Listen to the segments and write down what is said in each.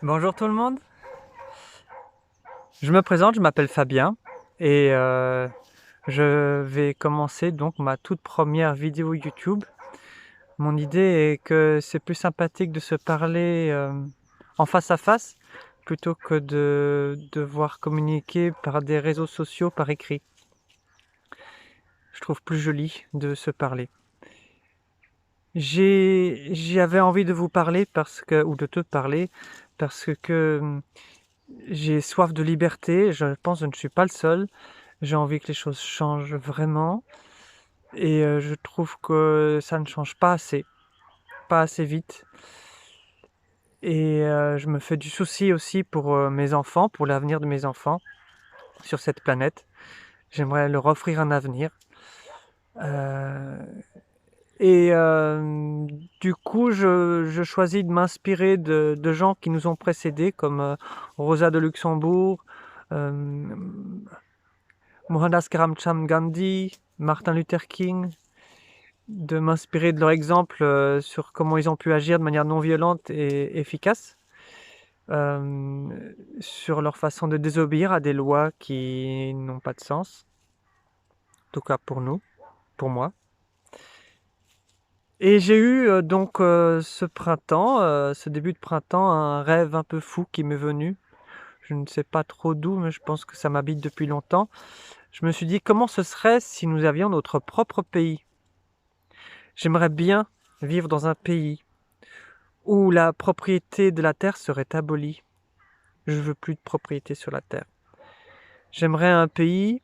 Bonjour tout le monde, je me présente, je m'appelle Fabien et je vais commencer donc ma toute première vidéo YouTube. Mon idée est que c'est plus sympathique de se parler en face à face plutôt que de devoir communiquer par des réseaux sociaux par écrit. Je trouve plus joli de se parler. J'avais envie de vous parler ou de te parler parce que j'ai soif de liberté, je pense que je ne suis pas le seul. J'ai envie que les choses changent vraiment et je trouve que ça ne change pas assez vite et je me fais du souci aussi pour, mes enfants, pour l'avenir de mes enfants sur cette planète. J'aimerais leur offrir un avenir, heu et du coup, je choisis de m'inspirer de gens qui nous ont précédés comme, Rosa de Luxembourg, hem, Mohandas Karamchand Gandhi, Martin Luther King. De m'inspirer de leur exemple, sur comment ils ont pu agir de manière non violente et efficace, sur leur façon de désobéir à des lois qui n'ont pas de sens, en tout cas pour moi. Et j'ai eu, donc, ce printemps, ce début de printemps, un rêve un peu fou qui m'est venu. Je ne sais pas trop d'où, mais je pense que ça m'habite depuis longtemps. Je me suis dit: «Comment ce serait si nous avions notre propre pays?» J'aimerais bien vivre dans un pays où la propriété de la terre serait abolie. Je veux plus de propriété sur la terre. J'aimerais un pays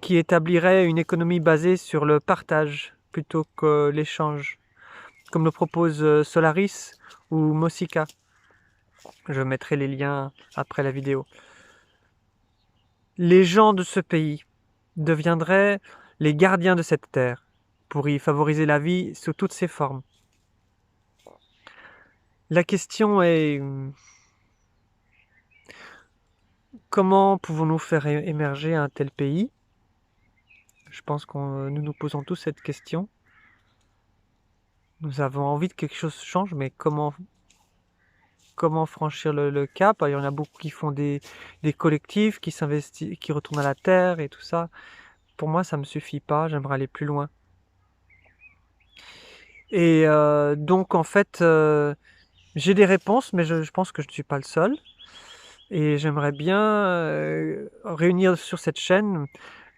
qui établirait une économie basée sur le partage plutôt que l'échange, comme le propose Solaris ou Mosica. Je mettrai les liens après la vidéo. Les gens de ce pays deviendraient les gardiens de cette terre pour y favoriser la vie sous toutes ses formes. La question est: comment pouvons-nous faire émerger un tel pays? Je pense que nous nous posons tous cette question. Nous avons envie que quelque chose change, mais comment franchir le cap? Il y en a beaucoup qui font des collectifs, qui s'investissent, qui retournent à la terre et tout ça. Pour moi, ça me suffit pas, j'aimerais aller plus loin. Et donc en fait, j'ai des réponses, mais je pense que je ne suis pas le seul. Et j'aimerais bien réunir sur cette chaîne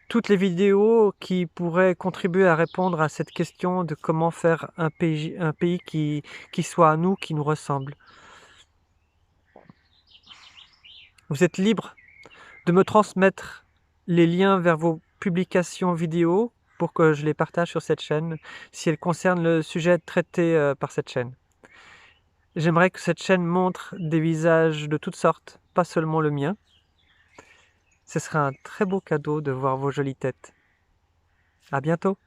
toutes les vidéos qui pourraient contribuer à répondre à cette question de comment faire un pays qui soit à nous, qui nous ressemble. Vous êtes libre de me transmettre les liens vers vos publications vidéo pour que je les partage sur cette chaîne, si elles concernent le sujet traité par cette chaîne. J'aimerais que cette chaîne montre des visages de toutes sortes, pas seulement le mien. Ce serait un très beau cadeau de voir vos jolies têtes. À bientôt!